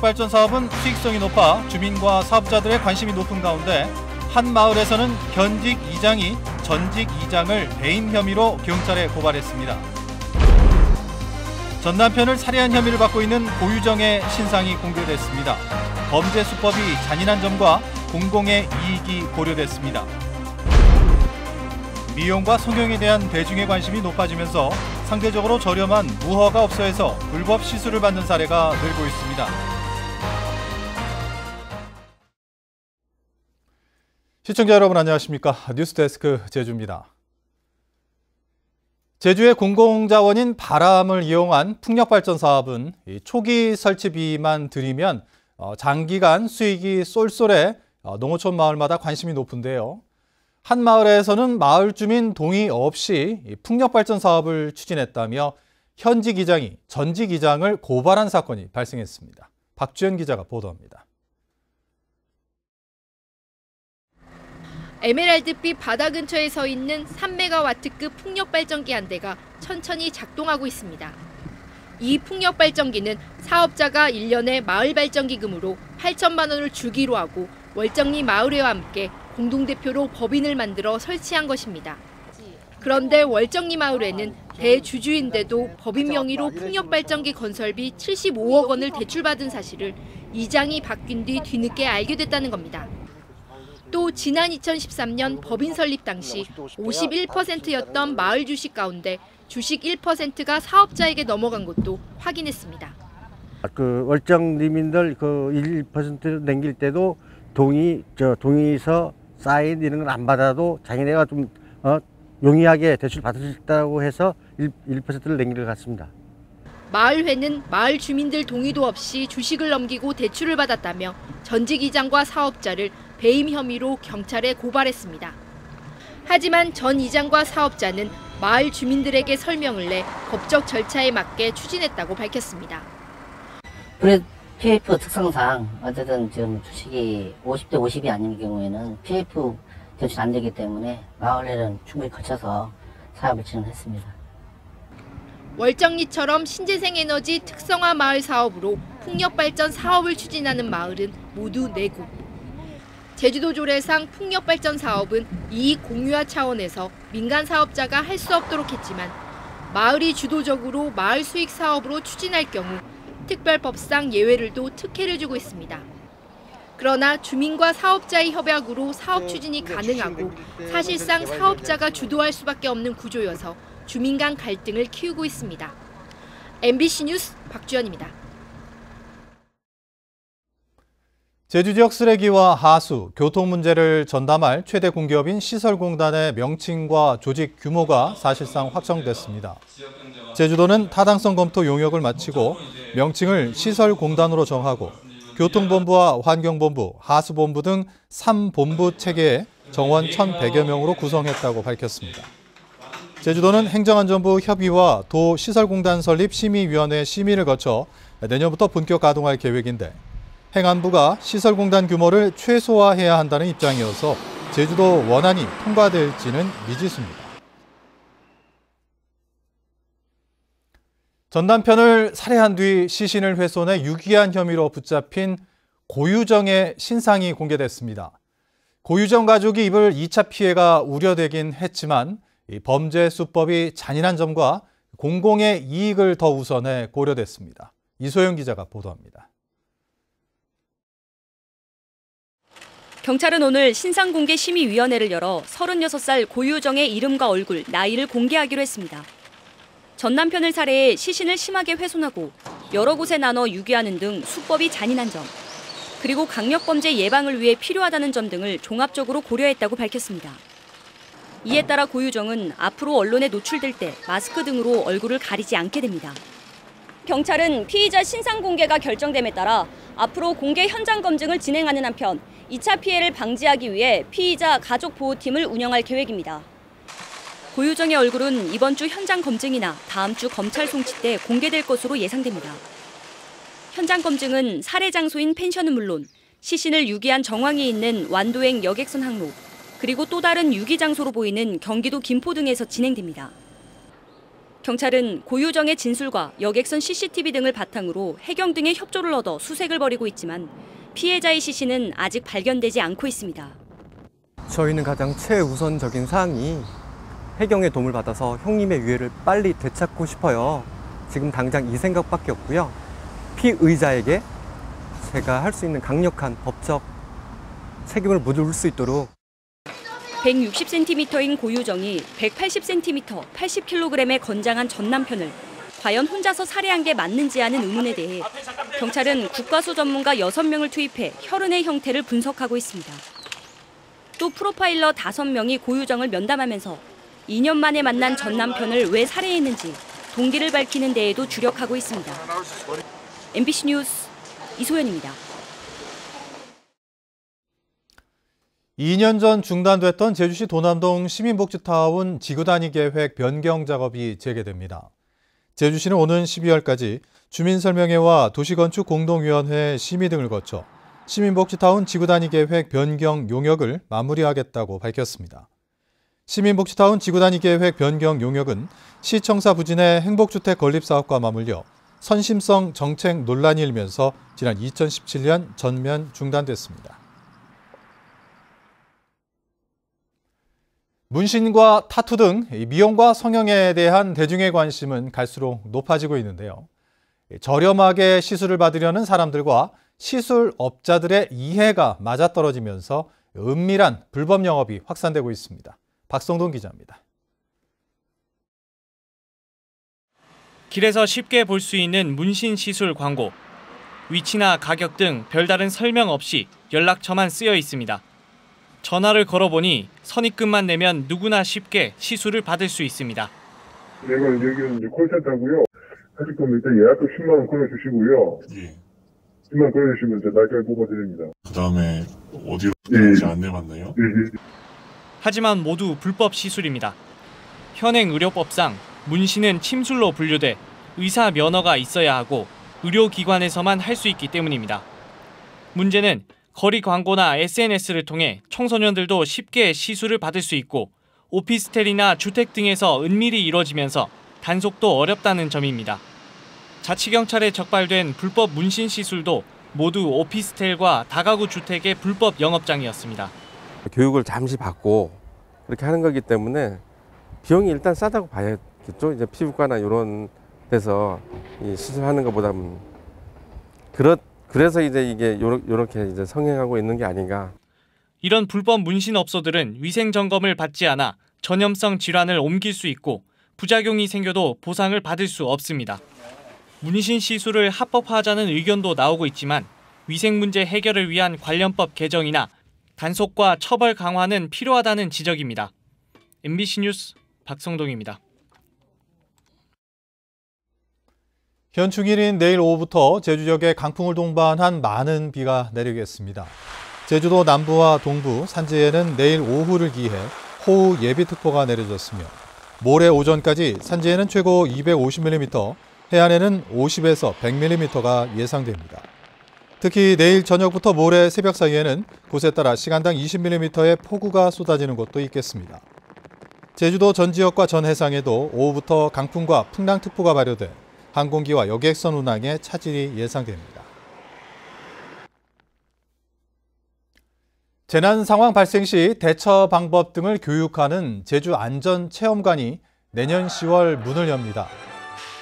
풍력발전 사업은 수익성이 높아 주민과 사업자들의 관심이 높은 가운데 한 마을에서는 현직 이장이 전직 이장을 배임 혐의로 경찰에 고발했습니다. 전 남편을 살해한 혐의를 받고 있는 고유정의 신상이 공개됐습니다. 범죄 수법이 잔인한 점과 공공의 이익이 고려됐습니다. 미용과 성형에 대한 대중의 관심이 높아지면서 상대적으로 저렴한 무허가 업소에서 불법 시술을 받는 사례가 늘고 있습니다. 시청자 여러분 안녕하십니까? 뉴스데스크 제주입니다. 제주의 공공자원인 바람을 이용한 풍력발전 사업은 초기 설치비만 들이면 장기간 수익이 쏠쏠해 농어촌 마을마다 관심이 높은데요. 한 마을에서는 마을 주민 동의 없이 풍력발전 사업을 추진했다며 현직 이장이 전직 이장을 고발한 사건이 발생했습니다. 박주연 기자가 보도합니다. 에메랄드빛 바다 근처에 서 있는 3메가와트급 풍력발전기 한 대가 천천히 작동하고 있습니다. 이 풍력발전기는 사업자가 1년에 마을발전기금으로 8천만 원을 주기로 하고 월정리 마을회와 함께 공동대표로 법인을 만들어 설치한 것입니다. 그런데 월정리 마을회는 대주주인데도 법인 명의로 풍력발전기 건설비 75억 원을 대출받은 사실을 이장이 바뀐 뒤 뒤늦게 알게 됐다는 겁니다. 또 지난 2013년 법인 설립 당시 51%였던 마을 주식 가운데 주식 1%가 사업자에게 넘어간 것도 확인했습니다. 월정리민들 1% 남길 때도 동의서 사인 이런 걸 안 받아도 자기네가 좀 용이하게 대출 받을 수 있다고 해서 1%를 남기러 갔습니다. 마을회는 마을 주민들 동의도 없이 주식을 넘기고 대출을 받았다며 전직 이장과 사업자를 배임 혐의로 경찰에 고발했습니다. 하지만 전 이장과 사업자는 마을 주민들에게 설명을 내 법적 절차에 맞게 추진했다고 밝혔습니다. PF 특성상 어쨌든 지금 주식이 50대 50이 아닌 경우에는 PF 대출 안 되기 때문에 마을회는 충분히 거쳐서 사업을 진행했습니다. 월정리처럼 신재생에너지 특성화 마을 사업으로 풍력발전 사업을 추진하는 마을은 모두 4곳. 제주도 조례상 풍력발전 사업은 이익 공유화 차원에서 민간 사업자가 할 수 없도록 했지만 마을이 주도적으로 마을 수익 사업으로 추진할 경우 특별법상 예외를 둬 특혜를 주고 있습니다. 그러나 주민과 사업자의 협약으로 사업 추진이 가능하고 사실상 사업자가 주도할 수밖에 없는 구조여서 주민 간 갈등을 키우고 있습니다. MBC 뉴스 박주연입니다. 제주 지역 쓰레기와 하수, 교통 문제를 전담할 최대 공기업인 시설공단의 명칭과 조직 규모가 사실상 확정됐습니다. 제주도는 타당성 검토 용역을 마치고 명칭을 시설공단으로 정하고 교통본부와 환경본부, 하수본부 등 3본부 체계의 정원 1,100여 명으로 구성했다고 밝혔습니다. 제주도는 행정안전부 협의와 도시설공단 설립 심의위원회 심의를 거쳐 내년부터 본격 가동할 계획인데 행안부가 시설공단 규모를 최소화해야 한다는 입장이어서 제주도 원안이 통과될지는 미지수입니다. 전 남편을 살해한 뒤 시신을 훼손해 유기한 혐의로 붙잡힌 고유정의 신상이 공개됐습니다. 고유정 가족이 입을 2차 피해가 우려되긴 했지만 이 범죄 수법이 잔인한 점과 공공의 이익을 더 우선해 고려됐습니다. 이소영 기자가 보도합니다. 경찰은 오늘 신상공개심의위원회를 열어 36살 고유정의 이름과 얼굴, 나이를 공개하기로 했습니다. 전 남편을 살해해 시신을 심하게 훼손하고 여러 곳에 나눠 유기하는 등 수법이 잔인한 점, 그리고 강력범죄 예방을 위해 필요하다는 점 등을 종합적으로 고려했다고 밝혔습니다. 이에 따라 고유정은 앞으로 언론에 노출될 때 마스크 등으로 얼굴을 가리지 않게 됩니다. 경찰은 피의자 신상 공개가 결정됨에 따라 앞으로 공개 현장 검증을 진행하는 한편 2차 피해를 방지하기 위해 피의자 가족 보호팀을 운영할 계획입니다. 고유정의 얼굴은 이번 주 현장 검증이나 다음 주 검찰 송치 때 공개될 것으로 예상됩니다. 현장 검증은 살해 장소인 펜션은 물론 시신을 유기한 정황이 있는 완도행 여객선 항로, 그리고 또 다른 유기 장소로 보이는 경기도 김포 등에서 진행됩니다. 경찰은 고유정의 진술과 여객선 CCTV 등을 바탕으로 해경 등의 협조를 얻어 수색을 벌이고 있지만 피해자의 시신은 아직 발견되지 않고 있습니다. 저희는 가장 최우선적인 사항이 해경의 도움을 받아서 형님의 유해를 빨리 되찾고 싶어요. 지금 당장 이 생각밖에 없고요. 피의자에게 제가 할 수 있는 강력한 법적 책임을 물을 수 있도록 160cm인 고유정이 180cm, 80kg의 건장한 전 남편을 과연 혼자서 살해한 게 맞는지 하는 의문에 대해 경찰은 국과수 전문가 6명을 투입해 혈흔의 형태를 분석하고 있습니다. 또 프로파일러 5명이 고유정을 면담하면서 2년 만에 만난 전 남편을 왜 살해했는지 동기를 밝히는 데에도 주력하고 있습니다. MBC 뉴스 이소연입니다. 2년 전 중단됐던 제주시 도남동 시민복지타운 지구단위 계획 변경 작업이 재개됩니다. 제주시는 오는 12월까지 주민설명회와 도시건축공동위원회 심의 등을 거쳐 시민복지타운 지구단위 계획 변경 용역을 마무리하겠다고 밝혔습니다. 시민복지타운 지구단위 계획 변경 용역은 시청사 부진의 행복주택 건립사업과 맞물려 선심성 정책 논란이 일면서 지난 2017년 전면 중단됐습니다. 문신과 타투 등 미용과 성형에 대한 대중의 관심은 갈수록 높아지고 있는데요. 저렴하게 시술을 받으려는 사람들과 시술업자들의 이해가 맞아떨어지면서 은밀한 불법 영업이 확산되고 있습니다. 박성동 기자입니다. 길에서 쉽게 볼 수 있는 문신 시술 광고. 위치나 가격 등 별다른 설명 없이 연락처만 쓰여 있습니다. 전화를 걸어보니 선입금만 내면 누구나 쉽게 시술을 받을 수 있습니다. 내가 여기는 이제 콜센터고요. 하실 거면 일단 예약금 10만 원 걸어주시고요. 예. 10만 원 걸어주시면 이제 날짜를 뽑아드립니다. 그 다음에 어디로 가는지 안내 받나요? 예. 하지만 모두 불법 시술입니다. 현행 의료법상 문신은 침술로 분류돼 의사 면허가 있어야 하고 의료기관에서만 할 수 있기 때문입니다. 문제는 거리 광고나 SNS를 통해 청소년들도 쉽게 시술을 받을 수 있고 오피스텔이나 주택 등에서 은밀히 이뤄지면서 단속도 어렵다는 점입니다. 자치경찰에 적발된 불법 문신 시술도 모두 오피스텔과 다가구 주택의 불법 영업장이었습니다. 교육을 잠시 받고 그렇게 하는 거기 때문에 비용이 일단 싸다고 봐야겠죠. 이제 피부과나 이런 데서 이 시술하는 것보다는 그래서 이제 이게 요렇게 이제 성행하고 있는 게 아닌가. 이런 불법 문신 업소들은 위생 점검을 받지 않아 전염성 질환을 옮길 수 있고 부작용이 생겨도 보상을 받을 수 없습니다. 문신 시술을 합법화하자는 의견도 나오고 있지만 위생 문제 해결을 위한 관련법 개정이나 단속과 처벌 강화는 필요하다는 지적입니다. MBC 뉴스 박성동입니다. 현충일인 내일 오후부터 제주 지역에 강풍을 동반한 많은 비가 내리겠습니다. 제주도 남부와 동부, 산지에는 내일 오후를 기해 호우 예비특보가 내려졌으며 모레 오전까지 산지에는 최고 250mm, 해안에는 50에서 100mm가 예상됩니다. 특히 내일 저녁부터 모레 새벽 사이에는 곳에 따라 시간당 20mm의 폭우가 쏟아지는 곳도 있겠습니다. 제주도 전 지역과 전 해상에도 오후부터 강풍과 풍랑특보가 발효돼 항공기와 여객선 운항에 차질이 예상됩니다. 재난 상황 발생 시 대처 방법 등을 교육하는 제주안전체험관이 내년 10월 문을 엽니다.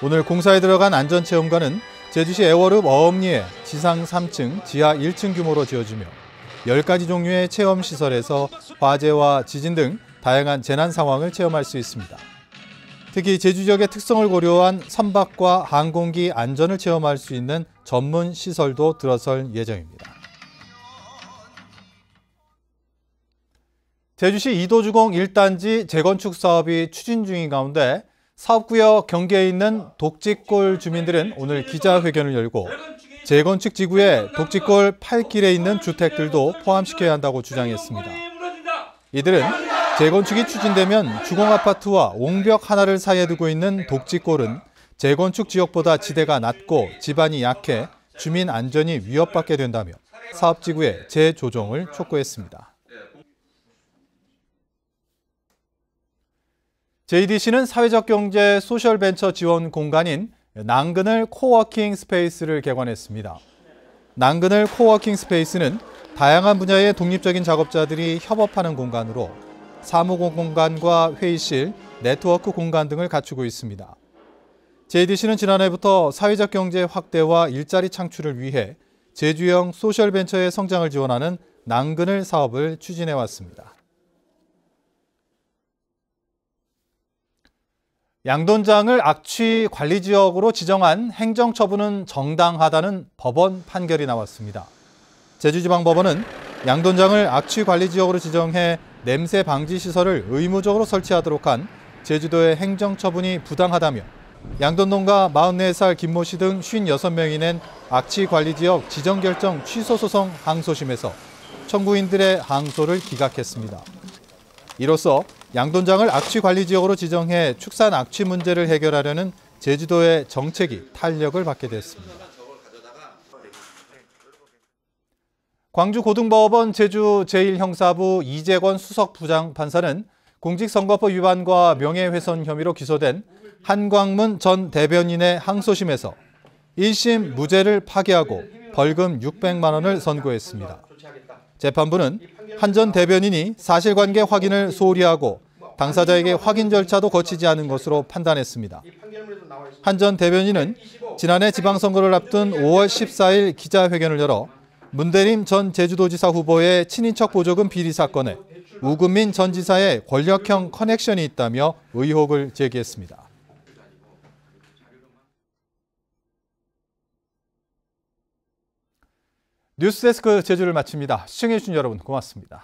오늘 공사에 들어간 안전체험관은 제주시 애월읍 어업리에 지상 3층, 지하 1층 규모로 지어지며 10가지 종류의 체험시설에서 화재와 지진 등 다양한 재난 상황을 체험할 수 있습니다. 특히 제주 지역의 특성을 고려한 선박과 항공기 안전을 체험할 수 있는 전문 시설도 들어설 예정입니다. 제주시 이도주공 1단지 재건축 사업이 추진 중인 가운데 사업구역 경계에 있는 독직골 주민들은 오늘 기자회견을 열고 재건축 지구에 독직골 8길에 있는 주택들도 포함시켜야 한다고 주장했습니다. 이들은 재건축이 추진되면 주공아파트와 옹벽 하나를 사이에 두고 있는 독직골은 재건축 지역보다 지대가 낮고 지반이 약해 주민 안전이 위협받게 된다며 사업지구의 재조정을 촉구했습니다. JDC는 사회적 경제 소셜벤처 지원 공간인 낭그늘 코워킹 스페이스를 개관했습니다. 낭그늘 코워킹 스페이스는 다양한 분야의 독립적인 작업자들이 협업하는 공간으로 사무 공간과 회의실, 네트워크 공간 등을 갖추고 있습니다. JDC는 지난해부터 사회적 경제 확대와 일자리 창출을 위해 제주형 소셜벤처의 성장을 지원하는 낭그늘 사업을 추진해왔습니다. 양돈장을 악취 관리 지역으로 지정한 행정처분은 정당하다는 법원 판결이 나왔습니다. 제주지방법원은 양돈장을 악취 관리 지역으로 지정해 냄새 방지 시설을 의무적으로 설치하도록 한 제주도의 행정처분이 부당하다며 양돈농가 44살 김모 씨 등 56명이 낸 악취 관리 지역 지정 결정 취소 소송 항소심에서 청구인들의 항소를 기각했습니다. 이로써 양돈장을 악취 관리 지역으로 지정해 축산 악취 문제를 해결하려는 제주도의 정책이 탄력을 받게 됐습니다. 광주고등법원 제주 제1형사부 이재권 수석부장판사는 공직선거법 위반과 명예훼손 혐의로 기소된 한광문 전 대변인의 항소심에서 1심 무죄를 파기하고 벌금 600만 원을 선고했습니다. 재판부는 한 전 대변인이 사실관계 확인을 소홀히 하고 당사자에게 확인 절차도 거치지 않은 것으로 판단했습니다. 한 전 대변인은 지난해 지방선거를 앞둔 5월 14일 기자회견을 열어 문대림 전 제주도지사 후보의 친인척 보조금 비리 사건에 우금민 전 지사의 권력형 커넥션이 있다며 의혹을 제기했습니다. 뉴스데스크 제주를 마칩니다. 시청해주신 여러분 고맙습니다.